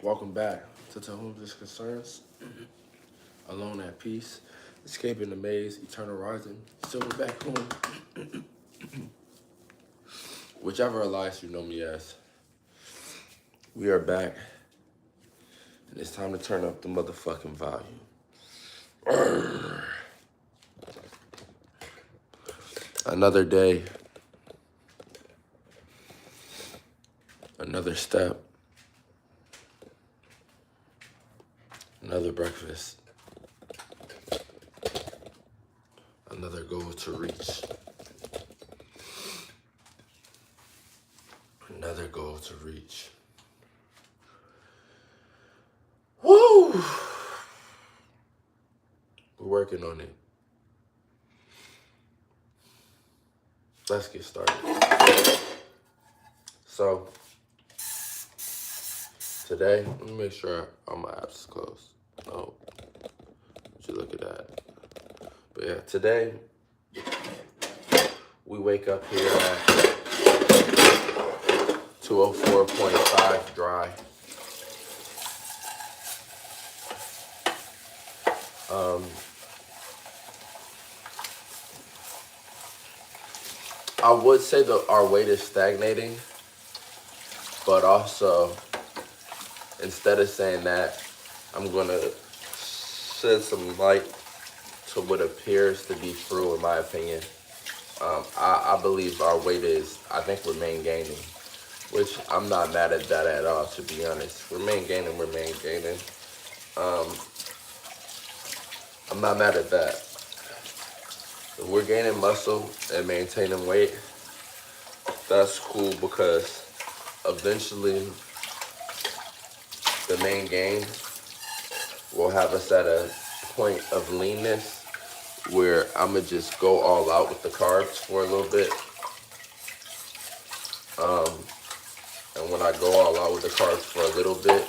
Welcome back to Whom This Concerns. Alone at peace, escaping the maze, eternal rising, silverback home. Whichever Elias you know me as. We are back, and it's time to turn up the motherfucking volume. Another day, another step, another breakfast, another goal to reach, another goal to reach. Woo! We're working on it. Let's get started. So, today, let me make sure all my apps is closed. Oh, would you look at that? But yeah, today, we wake up here at 204.5 dry. I would say that our weight is stagnating, but also, instead of saying that, I'm gonna shed some light to what appears to be true in my opinion. I believe our weight is, I think we're main gaining, which I'm not mad at that at all, to be honest. We're main gaining. I'm not mad at that. If we're gaining muscle and maintaining weight, that's cool because eventually the main gain will have us at a point of leanness where I'm gonna just go all out with the carbs for a little bit. And when I go all out with the carbs for a little bit,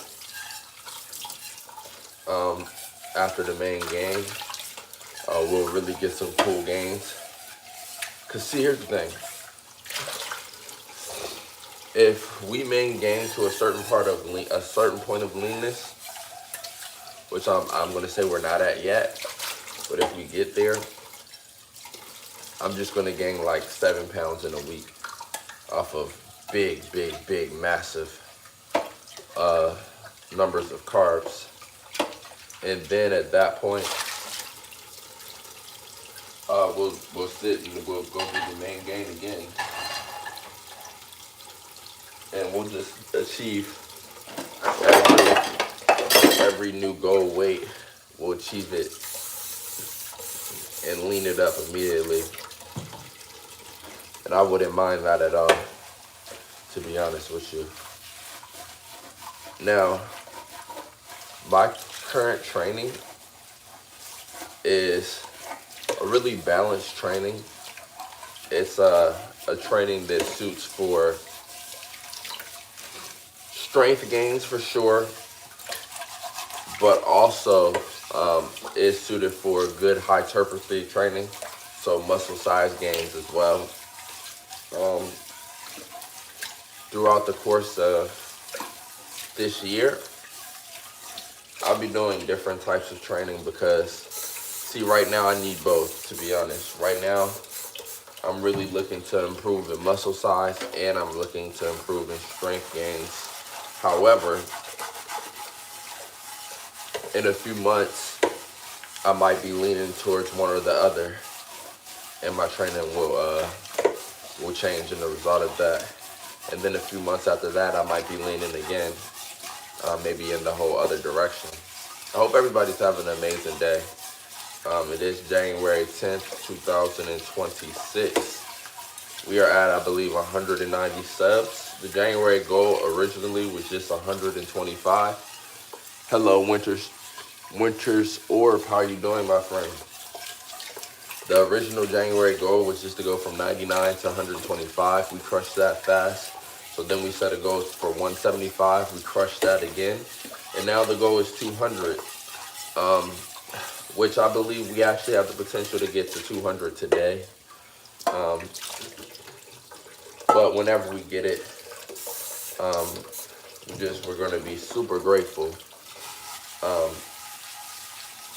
after the main gain, we'll really get some cool gains. Cause see, here's the thing. If we main gain to a certain point of leanness, which I'm gonna say we're not at yet, but if we get there, I'm just gonna gain like 7 pounds in a week off of big, massive numbers of carbs. And then at that point, we'll sit and we'll go through the main gain again. And we'll just achieve every new goal weight. We'll achieve it and lean it up immediately. And I wouldn't mind that at all, to be honest with you. Now, my current training is a really balanced training. It's a training that suits for strength gains for sure, but also is suited for good hypertrophy training, so muscle size gains as well. Throughout the course of this year, I'll be doing different types of training because, see, right now I need both, to be honest. Right now, I'm really looking to improve in muscle size and I'm looking to improve in strength gains. However, in a few months, I might be leaning towards one or the other, and my training will change in the result of that. And then a few months after that, I might be leaning again, maybe in the whole other direction. I hope everybody's having an amazing day. It is January 10th, 2026. We are at, I believe, 190 subs. The January goal originally was just 125. Hello, Winters Orb. How are you doing, my friend? The original January goal was just to go from 99 to 125. We crushed that fast. So then we set a goal for 175. We crushed that again. And now the goal is 200, which I believe we actually have the potential to get to 200 today. But whenever we get it, we're gonna be super grateful.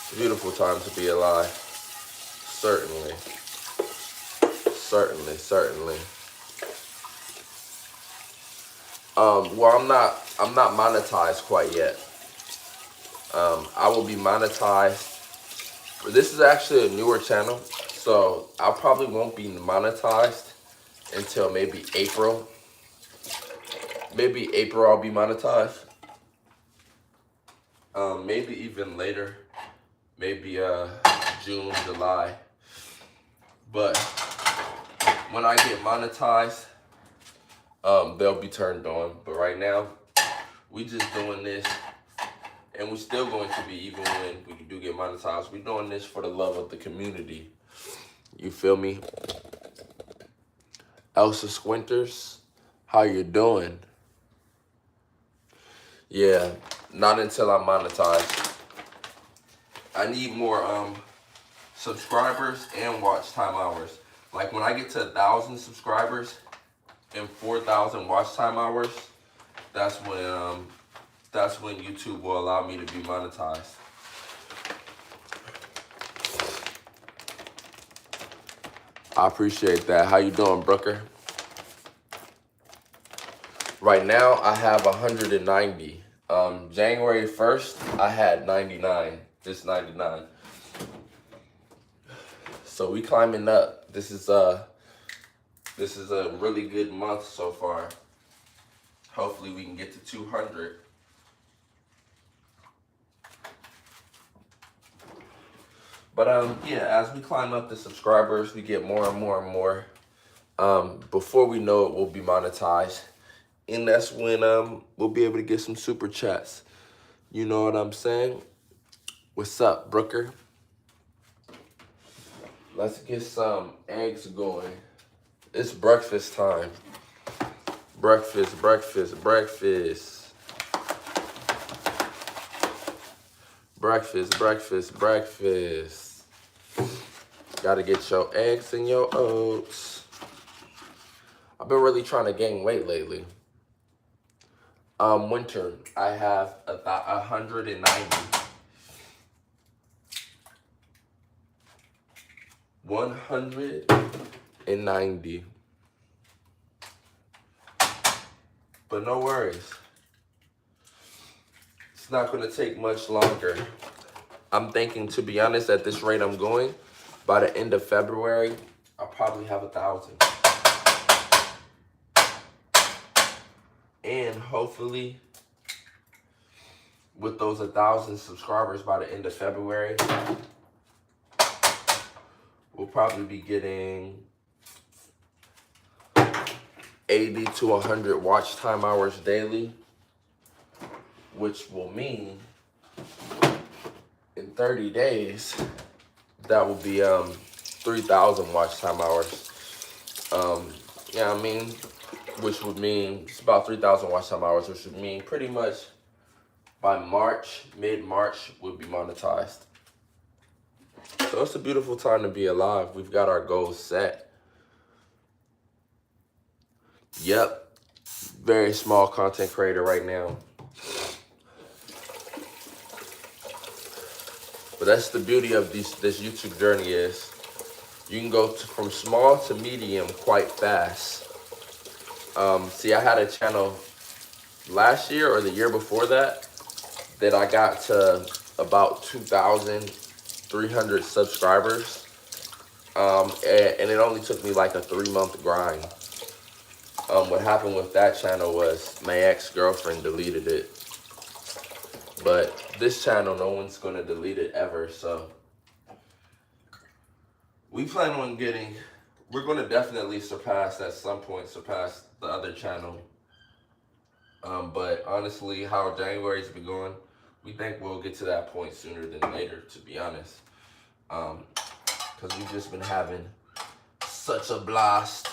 It's a beautiful time to be alive. Certainly, certainly, certainly. Well, I'm not monetized quite yet. I will be monetized. This is actually a newer channel, so I probably won't be monetized until maybe April. Maybe April I'll be monetized. Maybe even later. Maybe June, July. But when I get monetized, they'll be turned on. But right now, we just doing this, and we're still going to be, even when we do get monetized, we're doing this for the love of the community. You feel me? Elsa Squinters, how you doing? Yeah, not until I'm monetized. I need more subscribers and watch time hours. Like when I get to 1,000 subscribers and 4,000 watch time hours, that's when YouTube will allow me to be monetized. I appreciate that. How you doing, Brooker? Right now, I have 190. January 1st, I had 99. Just 99. So we climbing up. This is a really good month so far. Hopefully we can get to 200. But yeah, as we climb up the subscribers, we get more and more and more. Before we know it, we'll be monetized. And that's when we'll be able to get some super chats. You know what I'm saying? What's up, Brooker? Let's get some eggs going. It's breakfast time. Breakfast, breakfast, breakfast. Breakfast, breakfast, breakfast. Gotta get your eggs and your oats. I've been really trying to gain weight lately. Winter, I have 190. 190. But no worries. It's not gonna take much longer. I'm thinking, to be honest, at this rate I'm going, by the end of February, I'll probably have 1,000. And hopefully, with those 1,000 subscribers by the end of February, we'll probably be getting 80 to 100 watch time hours daily, which will mean in 30 days, that will be 3,000 watch time hours. Yeah, I mean, which would mean it's about 3,000 watch time hours, which would mean pretty much by March, mid-March, we'll be monetized. So it's a beautiful time to be alive. We've got our goals set. Yep, very small content creator right now. But that's the beauty of this YouTube journey is you can go from small to medium quite fast. See, I had a channel last year or the year before that I got to about 2,300 subscribers. And it only took me like a 3-month grind. What happened with that channel was my ex-girlfriend deleted it. But this channel, no one's gonna delete it ever, so we plan on we're gonna definitely surpass at some point, surpass the other channel. But honestly, how January's been going, we think we'll get to that point sooner than later, to be honest. Because we've just been having such a blast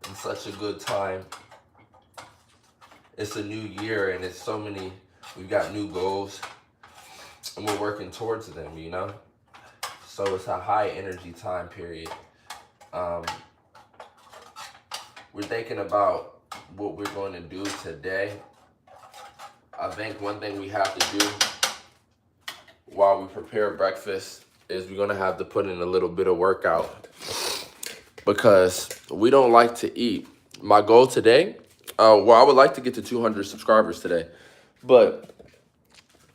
and such a good time. It's a new year and it's so many, we've got new goals and we're working towards them, you know? So it's a high energy time period. We're thinking about what we're going to do today I think one thing we have to do while we prepare breakfast is we're gonna have to put in a little bit of workout because we don't like to eat. My goal today, well, I would like to get to 200 subscribers today, but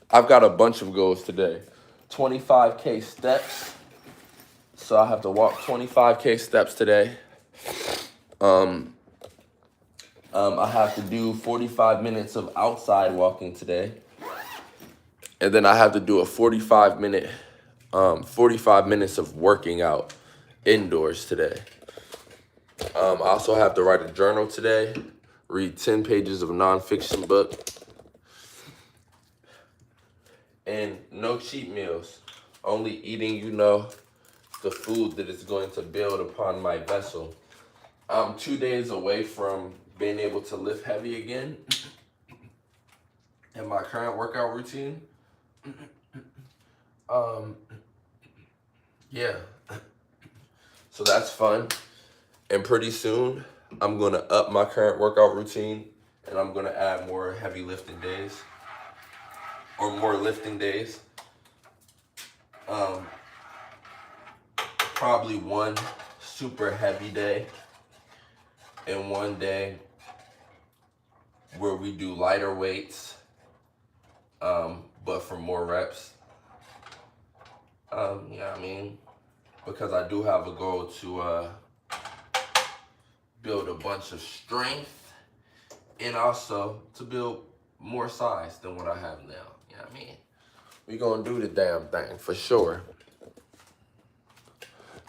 I've got a bunch of goals today. 25K steps, so I have to walk 25K steps today. I have to do 45 minutes of outside walking today. And then I have to do a 45 minutes of working out indoors today. I also have to write a journal today, read 10 pages of a nonfiction book, and no cheat meals. Only eating, the food that is going to build upon my vessel. I'm 2 days away from being able to lift heavy again in my current workout routine. Yeah. So that's fun. And pretty soon, I'm going to up my current workout routine and I'm going to add more heavy lifting days or more lifting days. Probably one super heavy day and one day where we do lighter weights, but for more reps. Because I do have a goal to build a bunch of strength and also to build more size than what I have now. You know what I mean? We gonna do the damn thing for sure.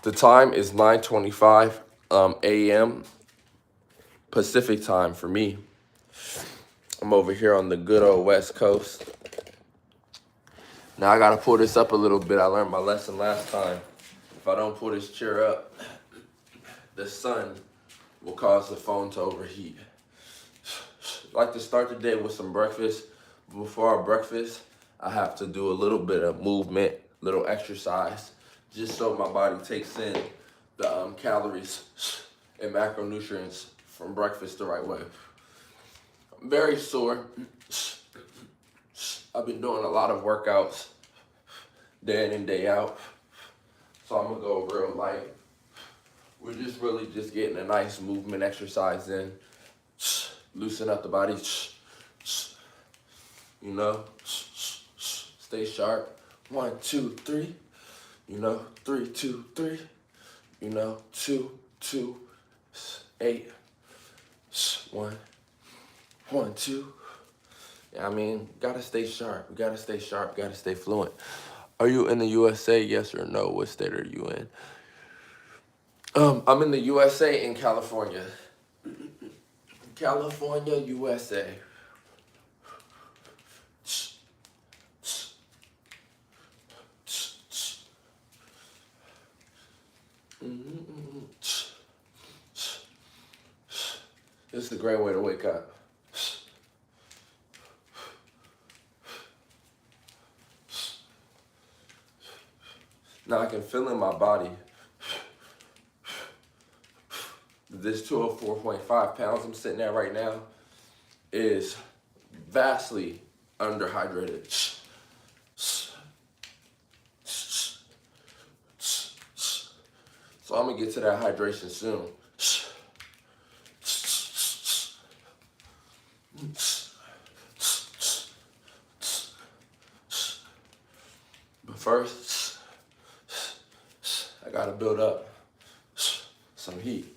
The time is 9:25 a.m. Pacific time for me. I'm over here on the good old West Coast. Now I gotta pull this up a little bit. I learned my lesson last time. If I don't pull this chair up, the sun will cause the phone to overheat. I like to start the day with some breakfast. Before our breakfast, I have to do a little bit of movement, little exercise, just so my body takes in the calories and macronutrients from breakfast the right way. I'm very sore. I've been doing a lot of workouts day in and day out, so I'm gonna go real light. We're just really just getting a nice movement exercise in, loosen up the body, stay sharp. 1, 2, 3, 3, 2, 3, 2, 2, 8, 1, 1, 2. Gotta stay sharp. We gotta stay sharp, gotta stay fluent. Are you in the USA? Yes or no? What state are you in? I'm in the USA in California. California, USA. This is a great way to wake up. Now I can feel in my body this 204.5 pounds I'm sitting at right now is vastly underhydrated. So I'm gonna get to that hydration soon. But first, I gotta build up some heat.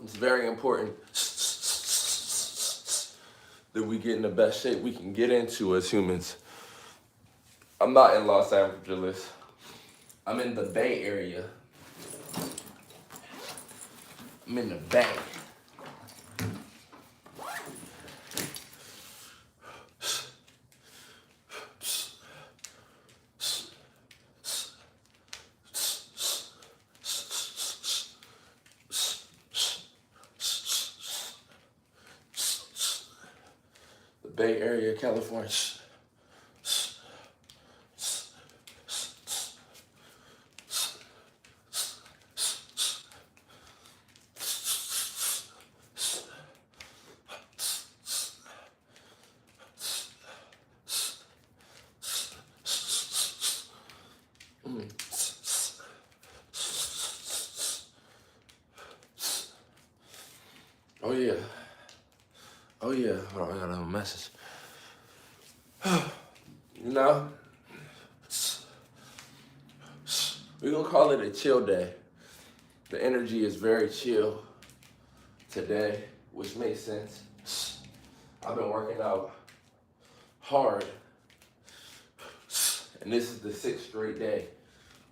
It's very important that we get in the best shape we can get into as humans. I'm not in Los Angeles. I'm in the Bay Area. I'm in the Bay. Bay Area, California. Oh yeah. Oh yeah. Hold on, I got another message. You know, we're gonna call it a chill day. The energy is very chill today, which makes sense. I've been working out hard, and this is the 6th straight day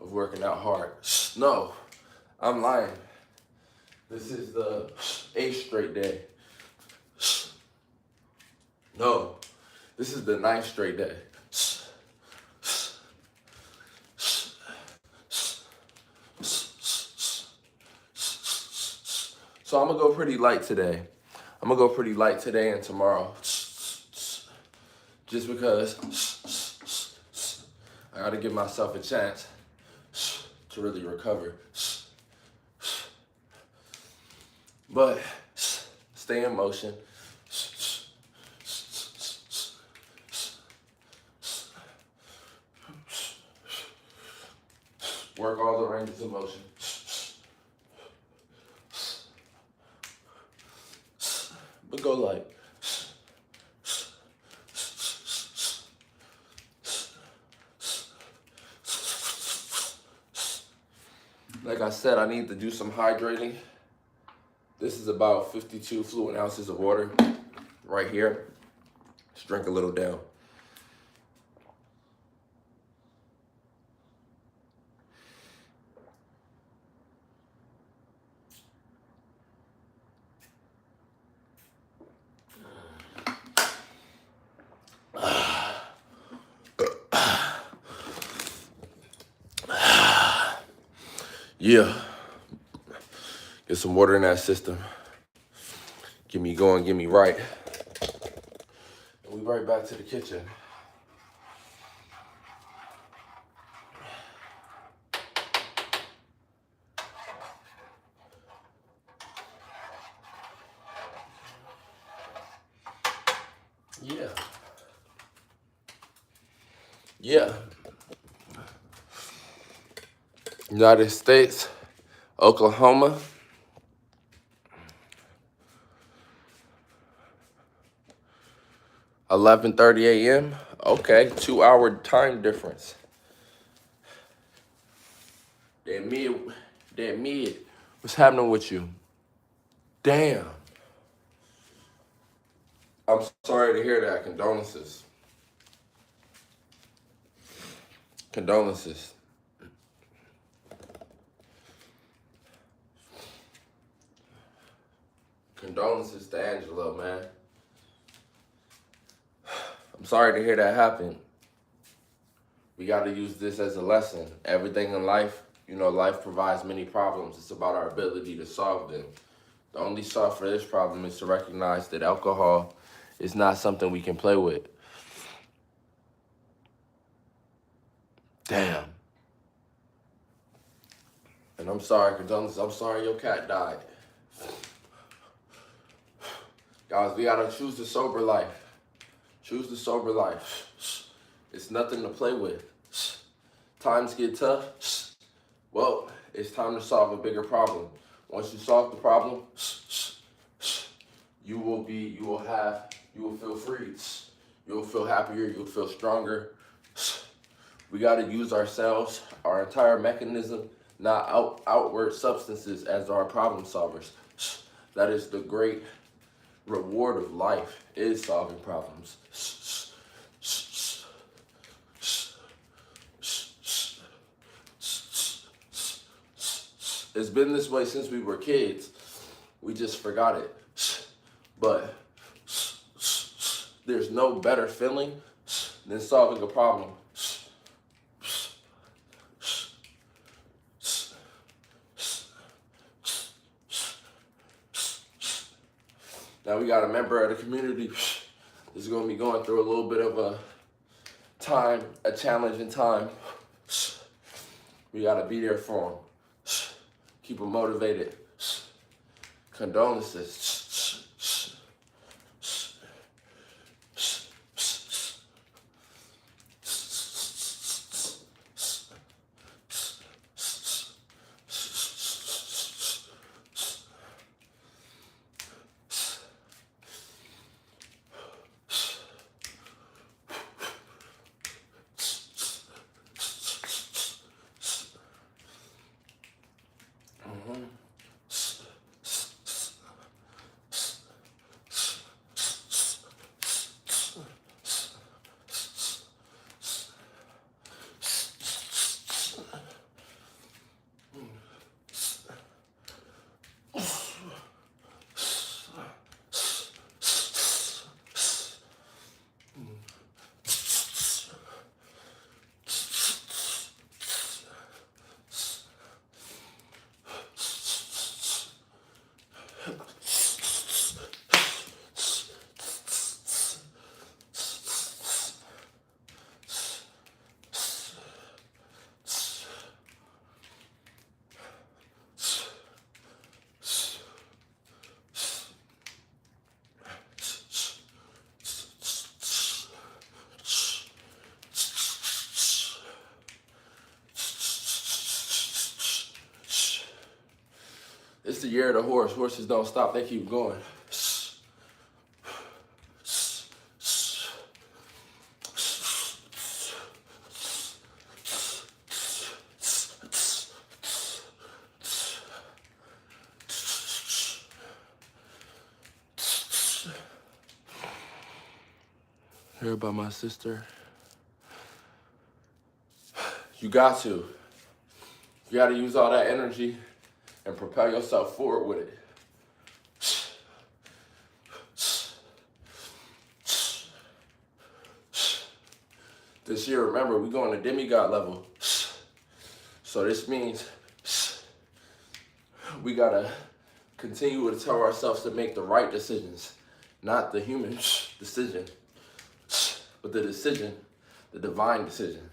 of working out hard. No, I'm lying. This is the 8th straight day. No, this is the 9th straight day. So I'm gonna go pretty light today. I'm gonna go pretty light today and tomorrow. Just because I gotta give myself a chance to really recover. But stay in motion. Work all the ranges of motion. But go light. Like I said, I need to do some hydrating. This is about 52 fluid ounces of water right here. Just drink a little down. Yeah. Get some water in that system. Get me going, get me right. And we right back to the kitchen. Yeah. Yeah. United States, Oklahoma. $11:30 a.m. Okay, 2-hour time difference. That mid. What's happening with you? Damn. I'm sorry to hear that. Condolences. Condolences. Condolences to Angela, man. I'm sorry to hear that happen. We got to use this as a lesson. Everything in life, life provides many problems. It's about our ability to solve them. The only solve for this problem is to recognize that alcohol is not something we can play with. Damn. And I'm sorry, condolences. I'm sorry your cat died. Guys, we gotta choose the sober life. Choose the sober life. It's nothing to play with. Times get tough. Well, it's time to solve a bigger problem. Once you solve the problem, you will feel free. You will feel happier, you'll feel stronger. We gotta use ourselves, our entire mechanism, not outward substances as our problem solvers. That is the great reward of life, is solving problems. It's been this way since we were kids. We just forgot it. But there's no better feeling than solving a problem. Now we got a member of the community is going to be going through a little bit of a challenging time. We got to be there for him. Keep him motivated. Condolences. It's the year of the horse. Horses don't stop, they keep going. Hear about my sister? You got to. You got to use all that energy and propel yourself forward with it. This year, remember, we're going to demigod level. So this means we gotta continue to tell ourselves to make the right decisions, not the human decision, but the decision, the divine decision.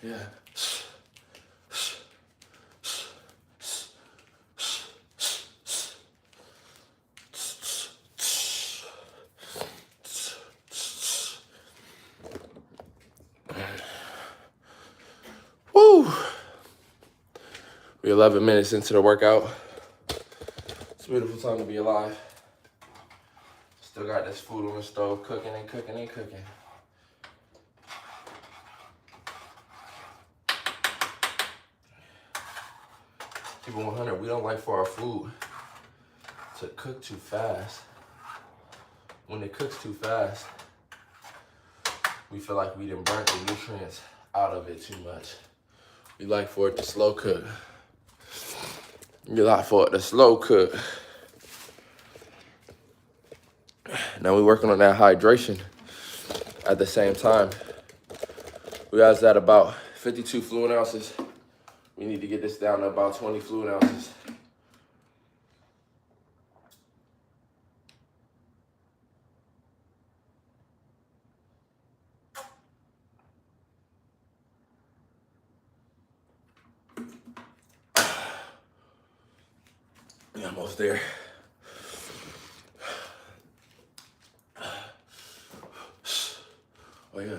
Yeah. Woo! We're 11 minutes into the workout. It's a beautiful time to be alive. Still got this food on the stove, cooking and cooking and cooking. People 100, we don't like for our food to cook too fast. When it cooks too fast, we feel like we done burnt the nutrients out of it too much. We like for it to slow cook. You like for it to slow cook. Now we're working on that hydration at the same time. We guys at about 52 fluid ounces. We need to get this down to about 20 fluid ounces. We're almost there. Oh yeah.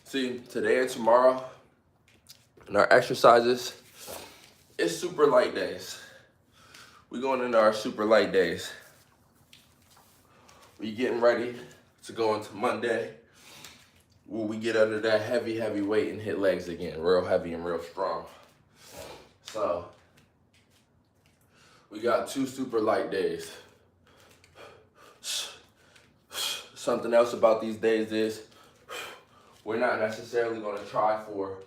See, today and tomorrow, in our exercises, it's super light days. We're going into our super light days. We getting ready to go into Monday, where we get under that heavy, heavy weight and hit legs again, real heavy and real strong. So, we got 2 super light days. Something else about these days is we're not necessarily going to try for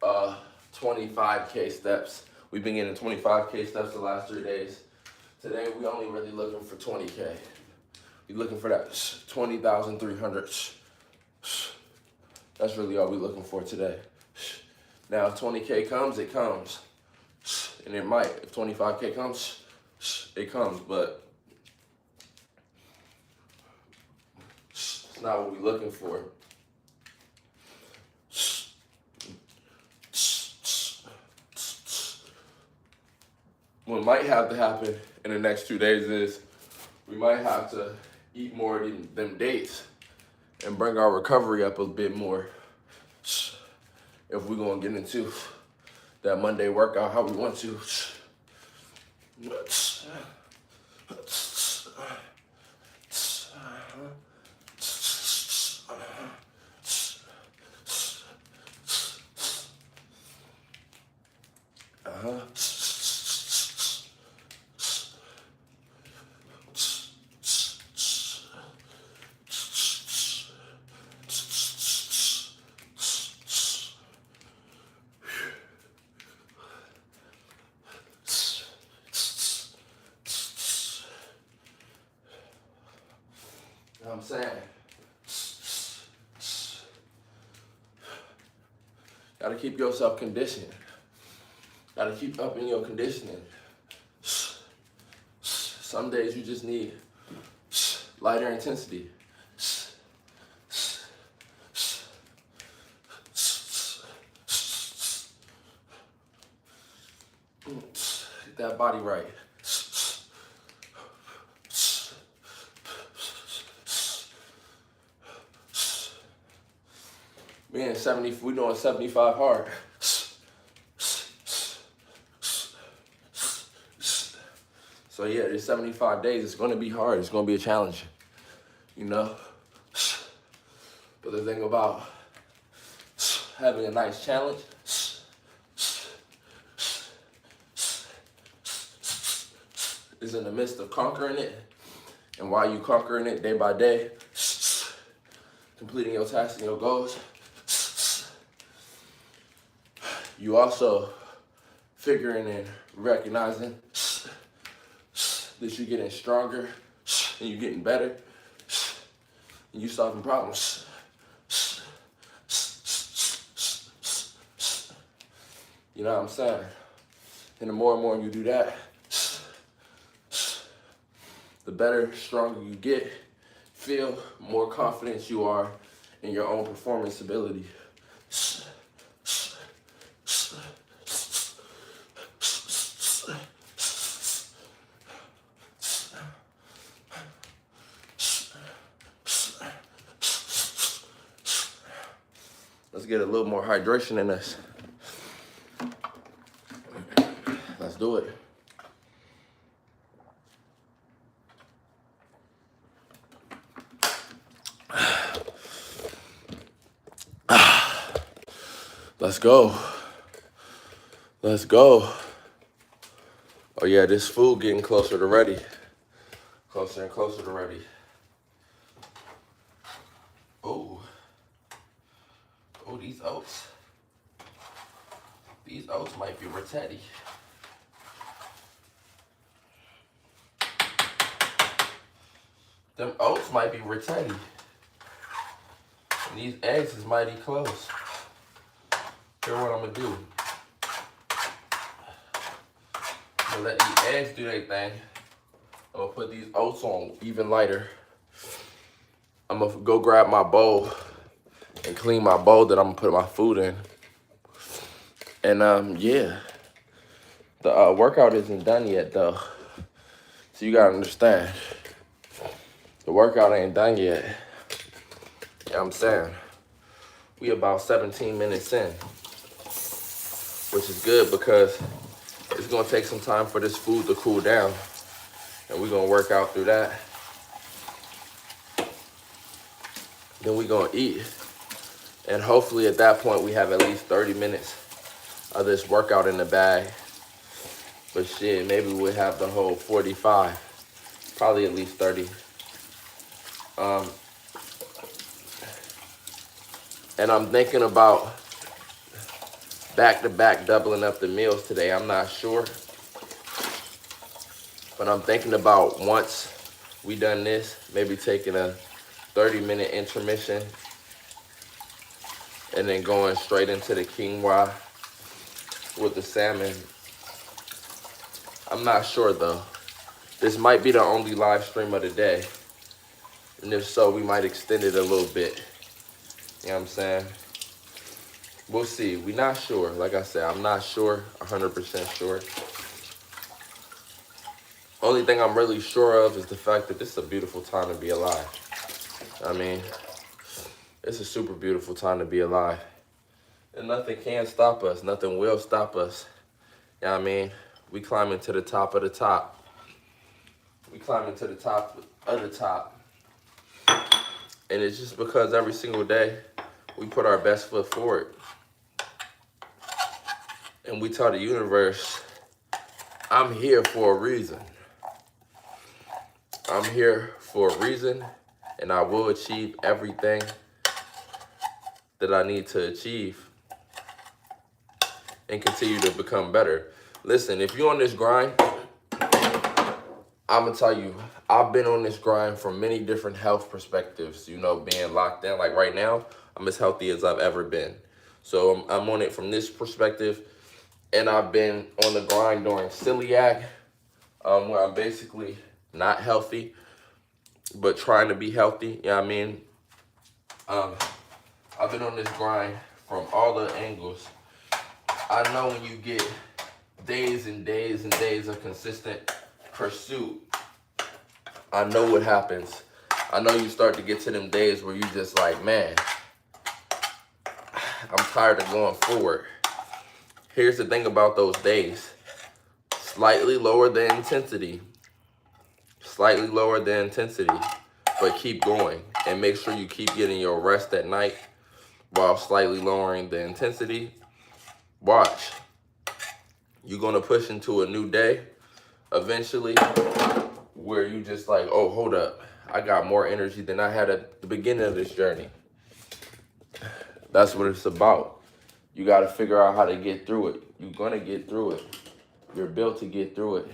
25K steps. We've been getting 25K steps the last 3 days. Today, we only really looking for 20K. We're looking for that 20,300. That's really all we're looking for today. Now, if 20K comes, it comes. And it might. If 25K comes, it comes. But it's not what we're looking for. what might have to happen in the next 2 days is we might have to eat more than them dates and bring our recovery up a bit more if we're gonna get into that Monday workout how we want to. You know what I'm saying? Gotta keep yourself conditioned. Gotta keep upping your conditioning. Some days you just need lighter intensity. Get that body right. We doing 75 hard. So yeah, there's 75 days. It's gonna be hard. It's gonna be a challenge, you know? But the thing about having a nice challenge is in the midst of conquering it, and while you conquering it day by day, completing your tasks and your goals, you also figuring and recognizing that you're getting stronger and you're getting better and you solving problems. You know what I'm saying? And the more and more you do that, the better, stronger you get, feel, more confident you are in your own performance ability. Let's get a little more hydration in us. Let's do it. Let's go. Let's go. Oh yeah, this food getting closer to ready. Closer and closer to ready. Oh. Oh, these oats. These oats might be Ratetti. Them oats might be Ratetti. And these eggs is mighty close. Here's what I'm gonna do. I'm gonna let these eggs do their thing. I'm gonna put these oats on even lighter. I'm gonna go grab my bowl and clean my bowl that I'm gonna put my food in. And yeah, the workout isn't done yet though. So you gotta understand, the workout ain't done yet. You know what I'm saying? We about 17 minutes in, which is good because it's gonna take some time for this food to cool down. And we're gonna work out through that. Then we're gonna eat. And hopefully at that point we have at least 30 minutes of this workout in the bag. But shit, maybe we'll have the whole 45, probably at least 30. And I'm thinking about back-to-back doubling up the meals today. I'm not sure. But I'm thinking about once we done this, maybe taking a 30-minute intermission and then going straight into the quinoa with the salmon. I'm not sure though. This might be the only live stream of the day. And if so, we might extend it a little bit. You know what I'm saying? We'll see. We're not sure. Like I said, I'm not sure, 100% sure. Only thing I'm really sure of is the fact that this is a beautiful time to be alive. I mean, it's a super beautiful time to be alive. And nothing can stop us. Nothing will stop us. You know what I mean? We climbing to the top of the top. We climbing to the top of the top. And it's just because every single day we put our best foot forward. And we tell the universe, I'm here for a reason. I'm here for a reason, and I will achieve everything that I need to achieve and continue to become better. Listen, if you're on this grind, I'm gonna tell you, I've been on this grind from many different health perspectives, you know, being locked in. Like right now, I'm as healthy as I've ever been. So I'm on it from this perspective, and I've been on the grind during celiac, where I'm basically not healthy, but trying to be healthy, you know what I mean? I've been on this grind from all the angles. I know when you get days and days and days of consistent pursuit, I know what happens. I know you start to get to them days where you just like, man, I'm tired of going forward. Here's the thing about those days. Slightly lower the intensity. Slightly lower the intensity, but keep going. And make sure you keep getting your rest at night while slightly lowering the intensity. Watch. You're going to push into a new day eventually where you just like, oh, hold up. I got more energy than I had at the beginning of this journey. That's what it's about. You got to figure out how to get through it. You're going to get through it. You're built to get through it.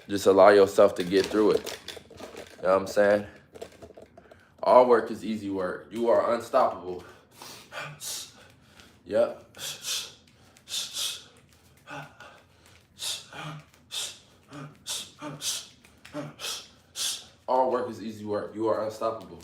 Just allow yourself to get through it. You know what I'm saying? All work is easy work. You are unstoppable. Yep. All work is easy work. You are unstoppable.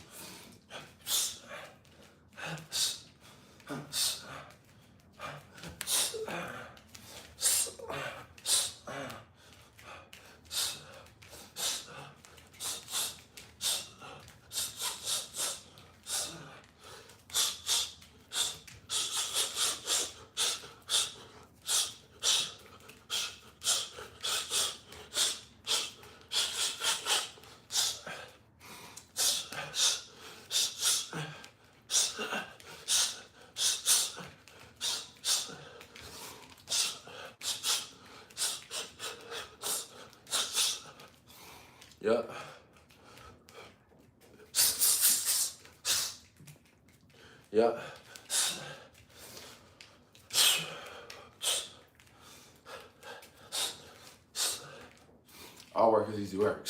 Yep. Yep. All work is easy work.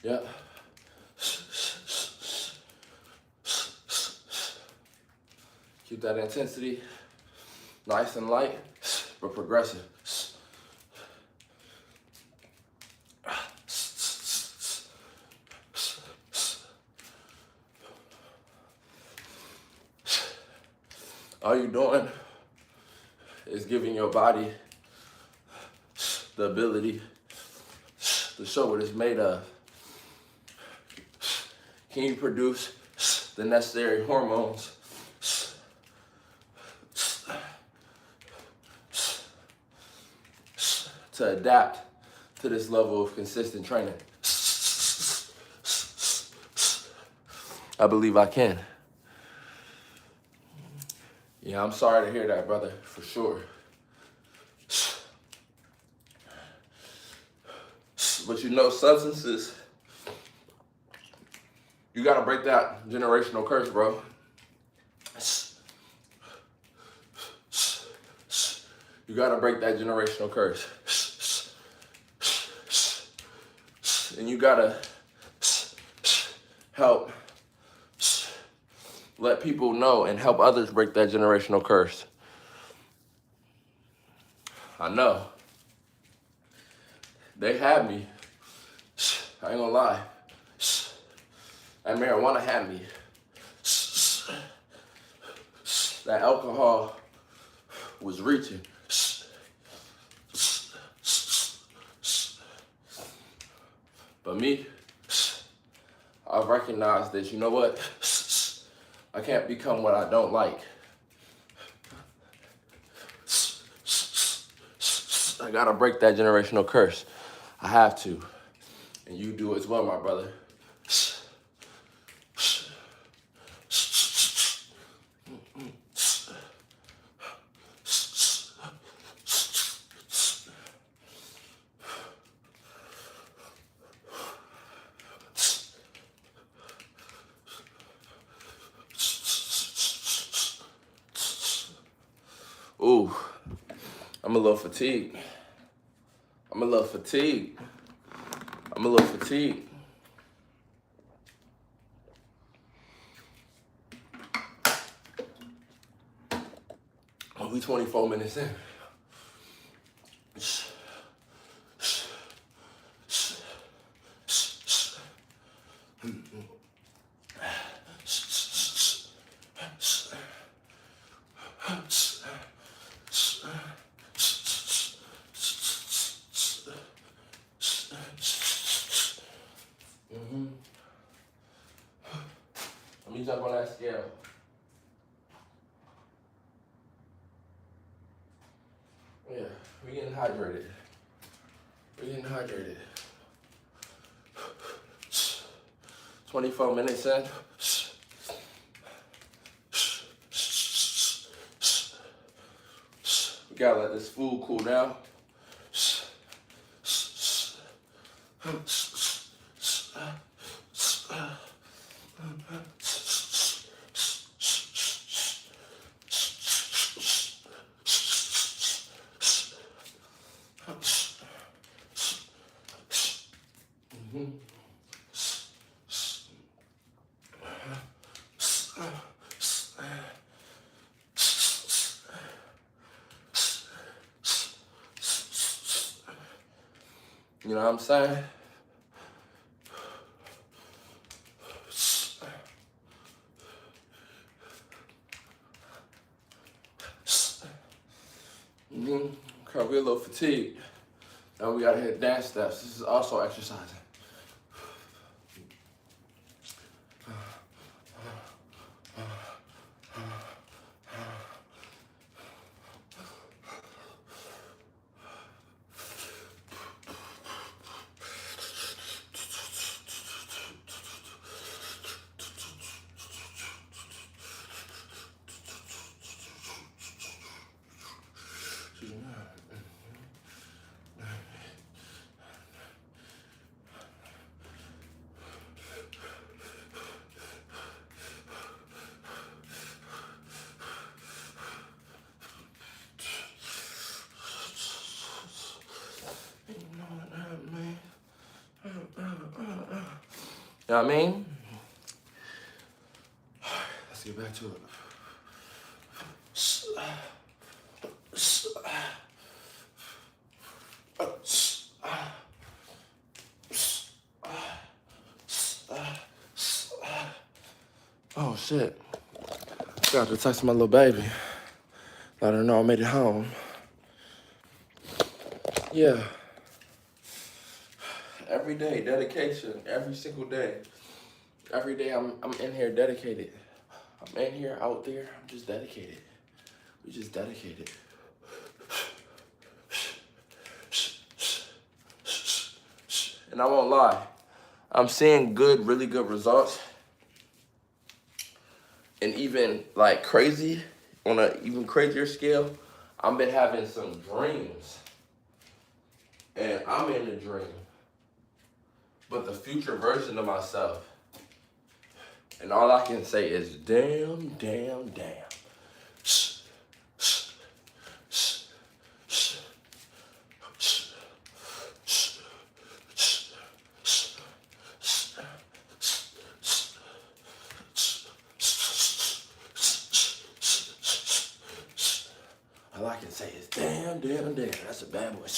Yep. Keep that intensity nice and light, but progressive. All you're doing is giving your body the ability to show what it's made of. Can you produce the necessary hormones to adapt to this level of consistent training? I believe I can. Yeah, I'm sorry to hear that, brother, for sure. But you know, substances, you gotta break that generational curse, bro. You gotta break that generational curse. And you gotta help let people know and help others break that generational curse. I know. They had me. I ain't gonna lie. That marijuana had me. that alcohol was reaching. But me, I recognize that, you know what? I can't become what I don't like. I gotta break that generational curse. I have to. And you do as well, my brother. Ooh, I'm a little fatigued. I'm a little fatigued. Oh, we 24 minutes in. Let me jump on that scale. Yeah, we're getting hydrated. 24 minutes in. We gotta let this food cool down. You know what I'm saying? Okay, we're a little fatigued. Now we gotta hit dance steps. This is also exercising. You know what I mean? Let's get back to it. Oh shit. Got to text my little baby. Let her know I made it home. Yeah. Every day, dedication, every single day. Every day I'm in here dedicated. I'm in here, out there, I'm just dedicated. We just dedicated. And I won't lie, I'm seeing really good results. And even like crazy, on an even crazier scale, I've been having some dreams. And I'm in a dream. But the future version of myself. And all I can say is damn. All I can say is damn. That's a bad boy.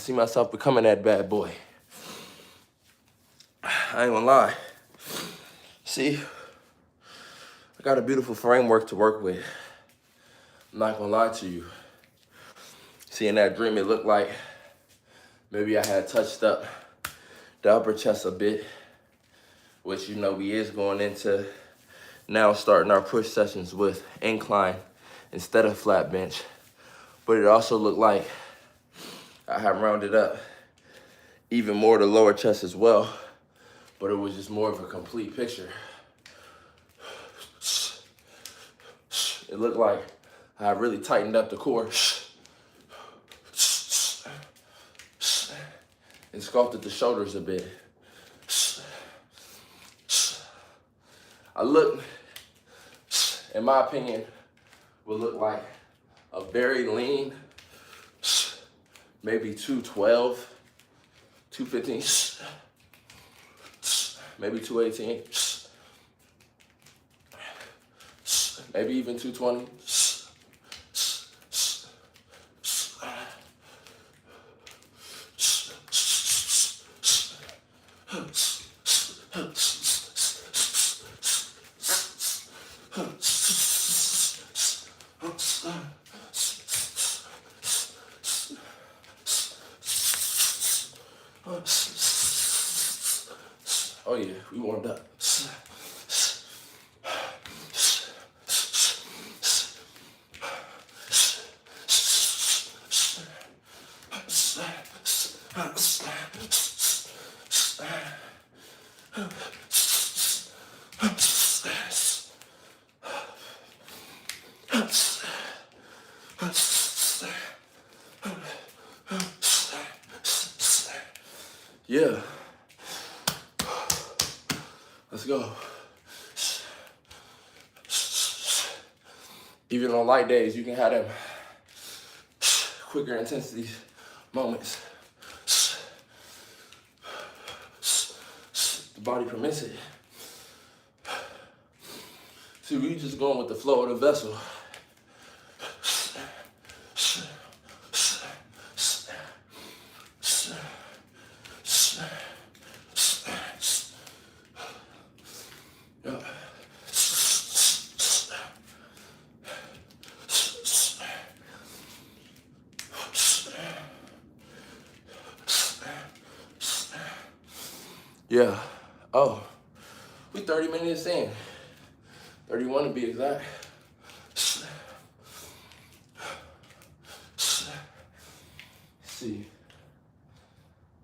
see myself becoming that bad boy. I ain't gonna lie. See, I got a beautiful framework to work with. I'm not gonna lie to you. See, in that dream, it looked like maybe I had touched up the upper chest a bit, which, you know, we is going into now starting our push sessions with incline instead of flat bench. But it also looked like I had rounded up even more the lower chest as well, but it was just more of a complete picture. It looked like I really tightened up the core and sculpted the shoulders a bit. I look, in my opinion, would look like a very lean, maybe 212, 215, maybe 218, maybe even 220. Oh yeah, we warmed up. Yeah. Let's go. Even on light days, you can have them quicker intensity moments. The body permits it. See, we just going with the flow of the vessel. Yeah. Oh, we 30 minutes in. 31 to be exact. See.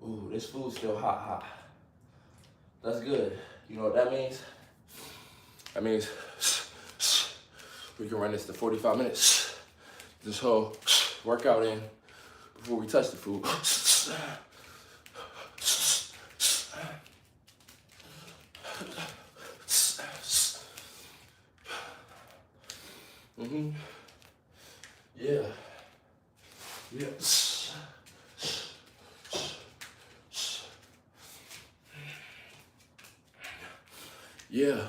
Ooh, this food's still hot. That's good. You know what that means? That means we can run this to 45 minutes. This whole workout in before we touch the food. Yeah. Yeah. Yeah.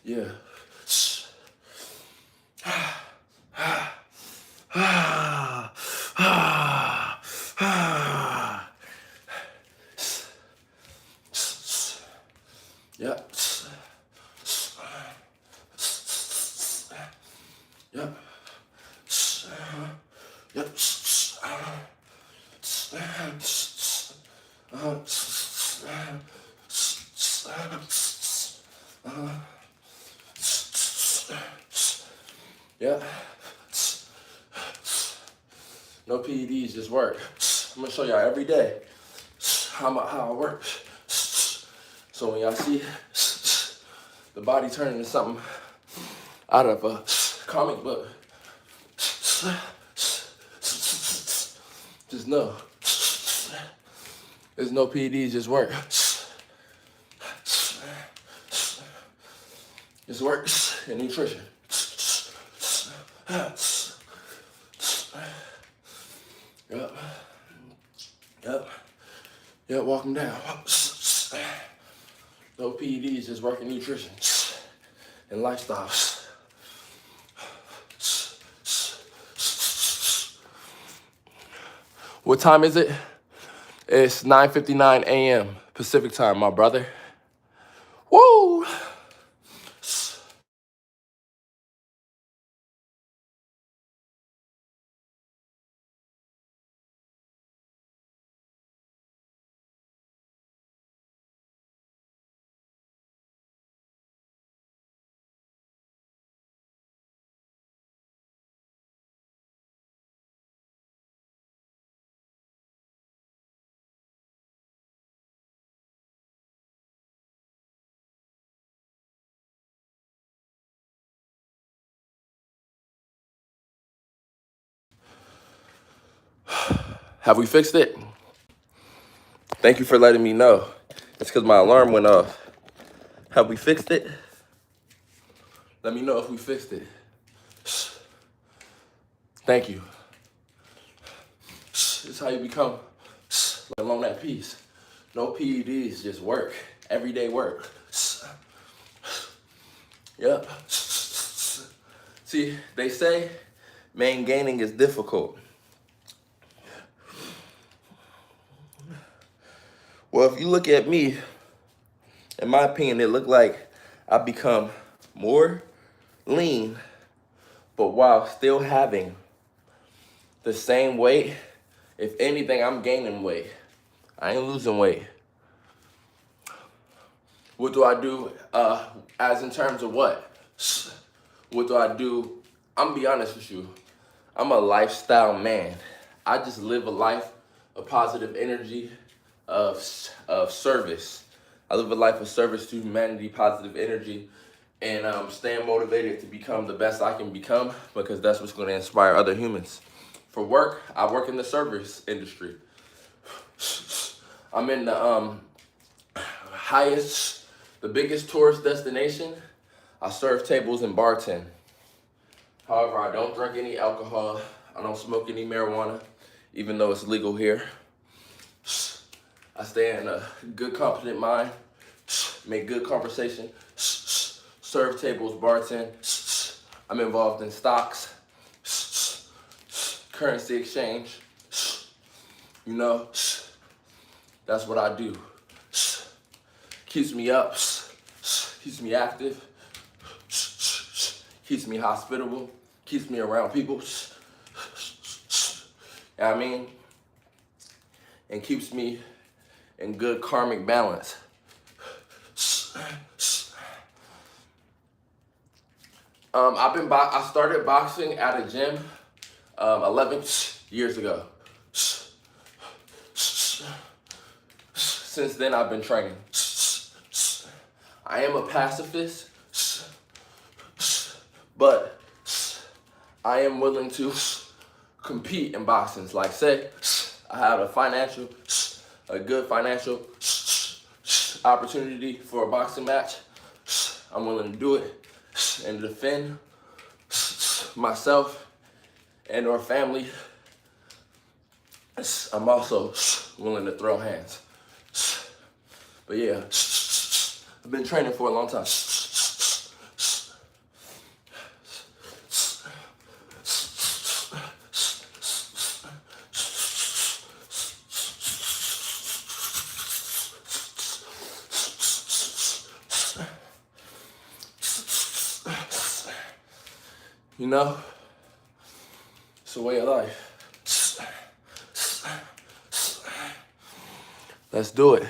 Yeah. Yep. Yep. Yep. Yeah. No PEDs, just work. I'm gonna show y'all every day how it works. So when y'all see the body turning into something out of a comic book, just know there's no PEDs, just work. Just works and nutrition. Yep. Yep. Yep, walk them down. No PEDs, just working nutrition and lifestyle. What time is it? It's 9:59 a.m. Pacific time, my brother. Woo! Have we fixed it? Thank you for letting me know. It's because my alarm went off. Have we fixed it? Let me know if we fixed it. Thank you. This is how you become alone at peace. No PEDs, just work. Everyday work. Yep. See, they say maintaining is difficult. Well, if you look at me, in my opinion, it looked like I've become more lean, but while still having the same weight. If anything, I'm gaining weight. I ain't losing weight. What do I do as in terms of what? What do I do? I'm gonna be honest with you. I'm a lifestyle man. I just live a life of positive energy, of service. I live a life of service to humanity, positive energy, and staying motivated to become the best I can become, because that's what's gonna inspire other humans. For work, I work in the service industry. I'm in the the biggest tourist destination. I serve tables and bartend. However, I don't drink any alcohol. I don't smoke any marijuana, even though it's legal here. I stay in a good, competent mind, make good conversation, serve tables, bartend. I'm involved in stocks, currency exchange. You know, that's what I do. Keeps me up, keeps me active, keeps me hospitable, keeps me around people. You know what I mean? And keeps me in good karmic balance. I started boxing at a gym 11 years ago. Since then, I've been training. I am a pacifist, but I am willing to compete in boxing. Like, say, I have a good financial opportunity for a boxing match. I'm willing to do it and defend myself and or family. I'm also willing to throw hands. But yeah, I've been training for a long time. You know, it's a way of life. Let's do it.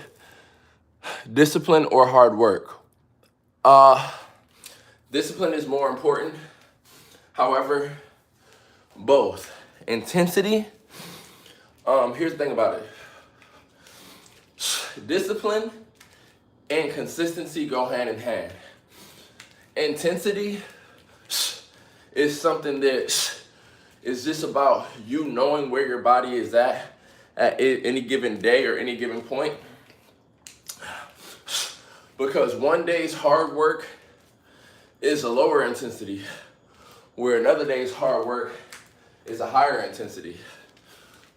Discipline or hard work? Discipline is more important. However, both. Intensity, here's the thing about it. Discipline and consistency go hand in hand. Intensity is something that is just about you knowing where your body is at any given day or any given point. Because one day's hard work is a lower intensity, where another day's hard work is a higher intensity.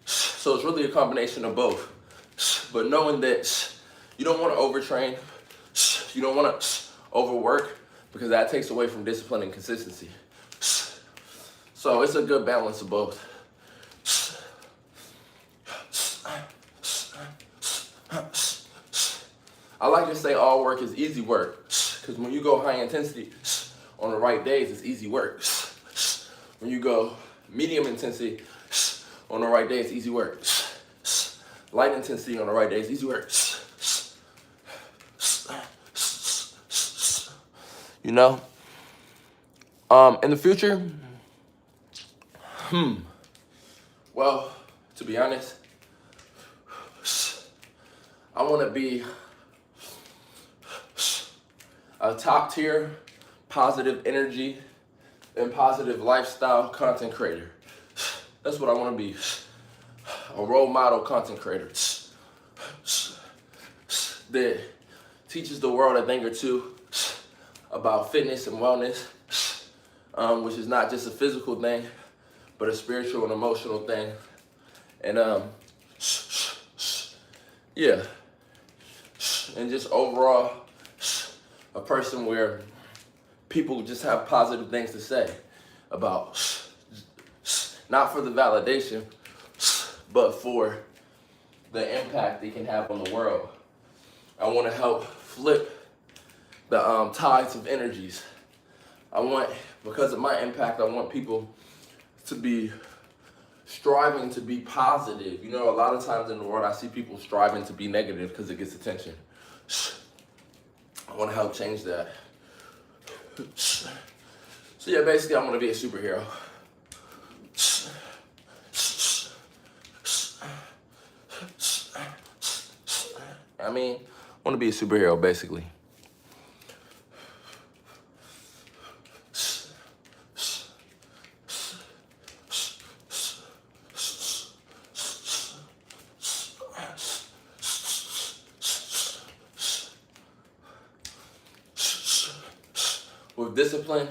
So it's really a combination of both. But knowing that you don't want to overtrain, You don't want to overwork because that takes away from discipline and consistency. So it's a good balance of both. I like to say all work is easy work, because when you go high intensity on the right days, it's easy work. When you go medium intensity on the right days, it's easy work. Light intensity on the right days, easy work. You know, in the future, well, to be honest, I want to be a top tier, positive energy and positive lifestyle content creator. That's what I want to be. A role model content creator that teaches the world a thing or two about fitness and wellness, which is not just a physical thing, but a spiritual and emotional thing. And yeah, and just overall, a person where people just have positive things to say about, not for the validation, but for the impact they can have on the world. I want to help flip the tides of energies. Because of my impact, I want people to be striving to be positive. You know, a lot of times in the world, I see people striving to be negative because it gets attention. I want to help change that. So yeah, basically I want to be a superhero. I mean, I want to be a superhero, basically. With discipline,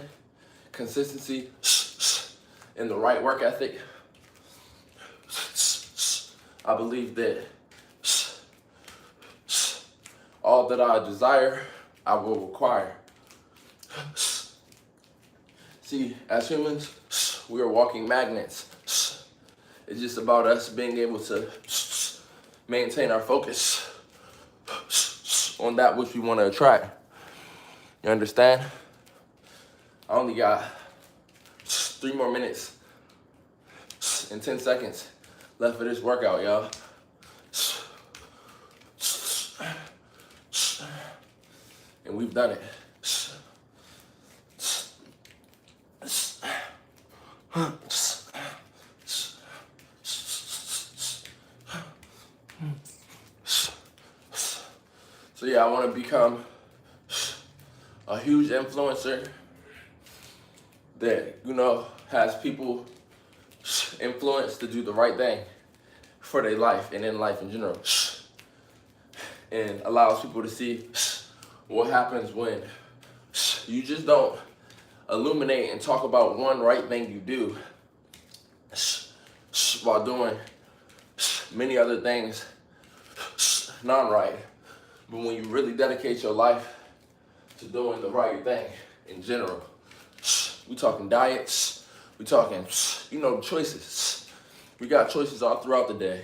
consistency, and the right work ethic, I believe that all that I desire, I will require. See, as humans, we are walking magnets. It's just about us being able to maintain our focus on that which we want to attract. You understand? I only got 3 more minutes and 10 seconds left for this workout, y'all. And we've done it. So yeah, I want to become a huge influencer that, you know, has people influenced to do the right thing for their life and in life in general, and allows people to see what happens when you just don't illuminate and talk about one right thing you do while doing many other things non-right. But when you really dedicate your life to doing the right thing in general, we talking diets, we talking, you know, choices. We got choices all throughout the day,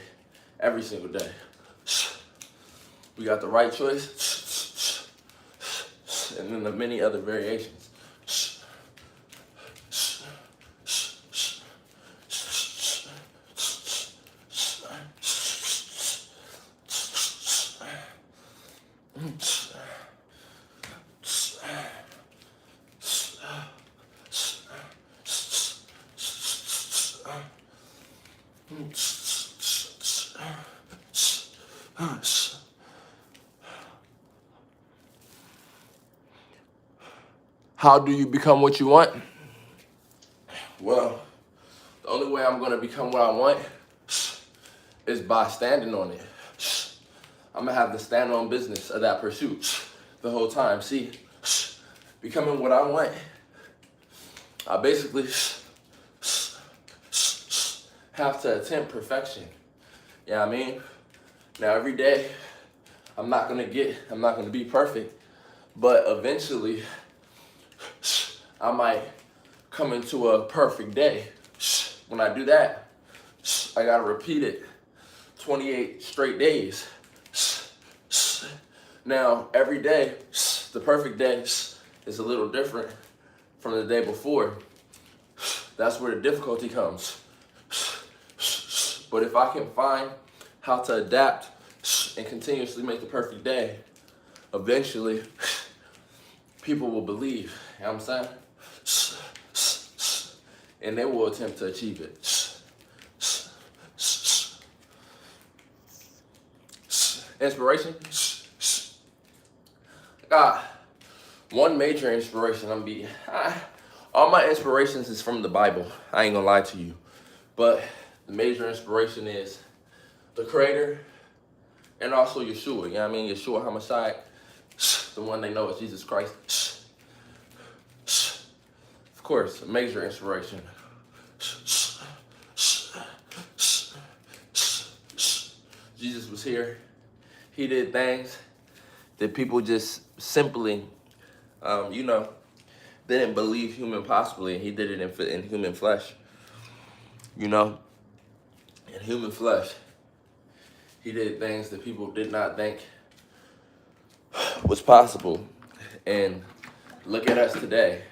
every single day. We got the right choice, and then the many other variations. How do you become what you want? Well, the only way I'm gonna become what I want is by standing on it. I'm gonna have the stand on business of that pursuit the whole time. See, becoming what I want, I basically have to attempt perfection. You know what I mean? Now every day, I'm not gonna be perfect, But eventually, I might come into a perfect day. When I do that, I gotta repeat it 28 straight days. Now, every day, the perfect day is a little different from the day before. That's where the difficulty comes. But if I can find how to adapt and continuously make the perfect day, eventually people will believe, you know what I'm saying? And they will attempt to achieve it. Inspiration? One major inspiration all my inspirations is from the Bible. I ain't gonna lie to you. But the major inspiration is the Creator and also Yeshua. You know what I mean? Yeshua HaMashiach, the one they know is Jesus Christ. Of course, a major inspiration. Jesus was here. He did things that people just simply, didn't believe human possibly. He did it in human flesh. In human flesh, he did things that people did not think was possible. And look at us today.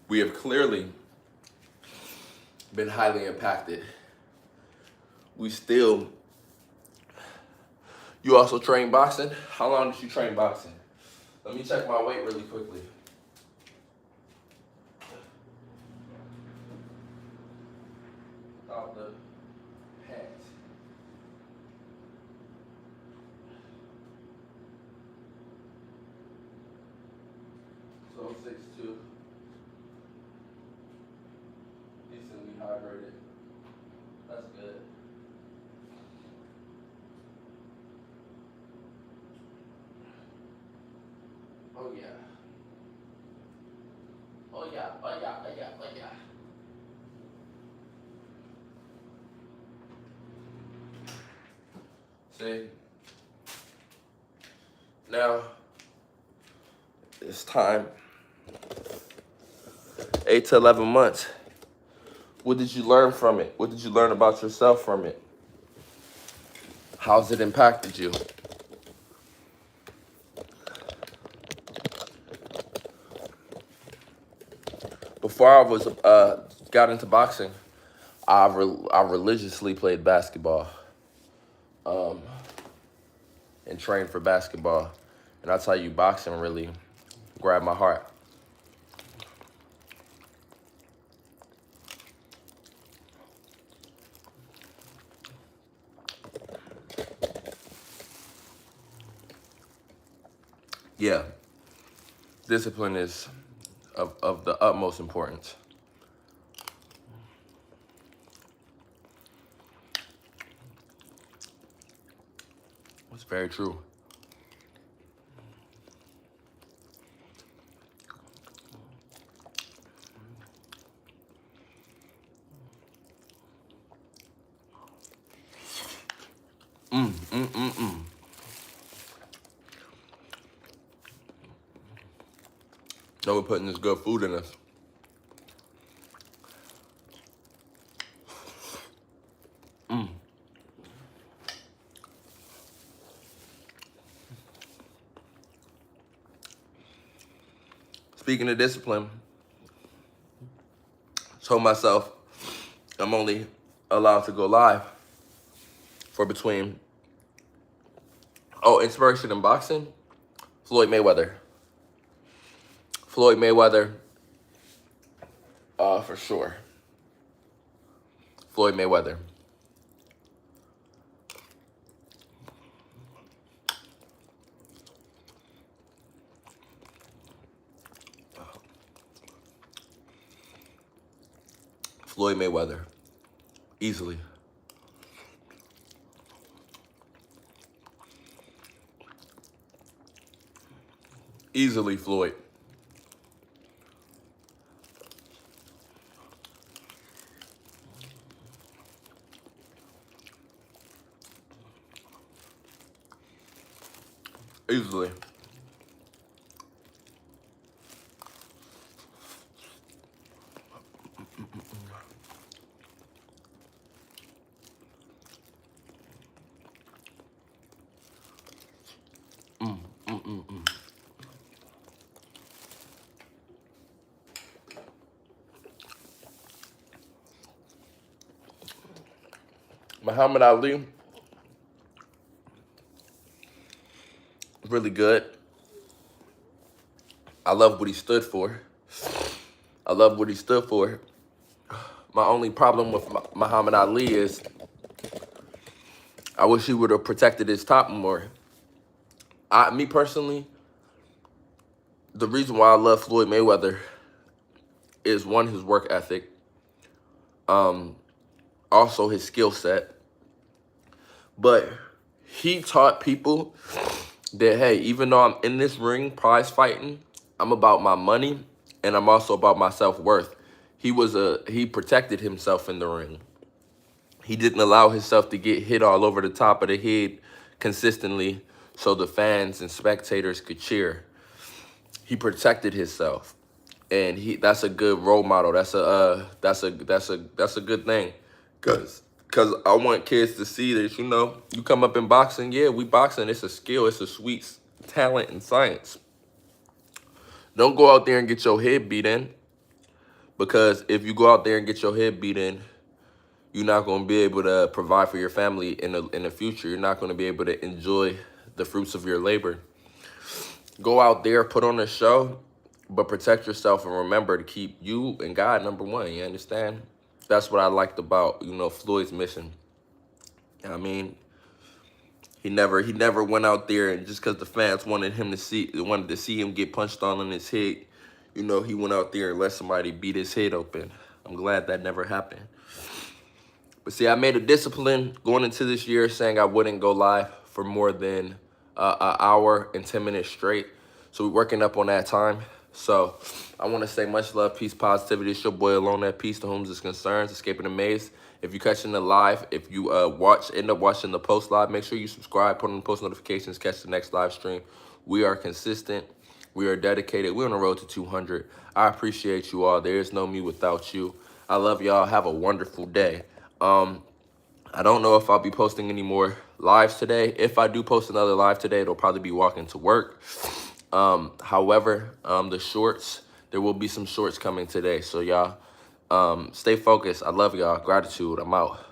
We have clearly been highly impacted. You also train boxing? How long did you train boxing? Let me check my weight really quickly. Without the pants. So 6'2". Decently hydrated. That's good. Oh yeah. Oh yeah, oh yeah, oh yeah, oh yeah. See? Now, it's time. 8 to 11 months. What did you learn from it? What did you learn about yourself from it? How's it impacted you? Before I was got into boxing, I religiously played basketball, and trained for basketball. And I'll tell you, boxing really grabbed my heart. Yeah, discipline is of the utmost importance. It's very true. Know we're putting this good food in us. Speaking of discipline, told myself I'm only allowed to go live for between, inspiration in boxing, Floyd Mayweather. Floyd Mayweather, for sure. Floyd Mayweather. Floyd Mayweather. Easily. Easily Floyd. Easily. Muhammad Ali, really good. I love what he stood for. I love what he stood for. My only problem with Muhammad Ali is I wish he would have protected his top more. Me personally, the reason why I love Floyd Mayweather is one, his work ethic, also his skill set. But he taught people that, hey, even though I'm in this ring prize fighting, I'm about my money and I'm also about my self-worth. He protected himself in the ring. He didn't allow himself to get hit all over the top of the head consistently so the fans and spectators could cheer. He protected himself. And that's a good role model. That's a good thing. Cause I want kids to see that, you come up in boxing, yeah, we boxing, it's a skill, it's a sweet talent and science. Don't go out there and get your head beat in, because if you go out there and get your head beat in, you're not going to be able to provide for your family in the future. You're not going to be able to enjoy the fruits of your labor. Go out there, put on a show, but protect yourself and remember to keep you and God number one. You understand? That's what I liked about, Floyd's mission. I mean, he never went out there and just because the fans wanted to see him get punched on in his head, he went out there and let somebody beat his head open. I'm glad that never happened. But see, I made a discipline going into this year saying I wouldn't go live for more than an hour and 10 minutes straight. So we're working up on that time. So I want to say much love, peace, positivity. It's your boy Alone at Peace, to whom is concerns, escaping the maze. If you're catching the live, if you end up watching the post live, make sure you subscribe, put on the post notifications, catch the next live stream. We are consistent. We are dedicated. We're on the road to 200. I appreciate you all. There is no me without you. I love y'all. Have a wonderful day. I don't know if I'll be posting any more lives today. If I do post another live today, it'll probably be walking to work. However, the shorts, there will be some shorts coming today. So y'all, stay focused. I love y'all. Gratitude. I'm out.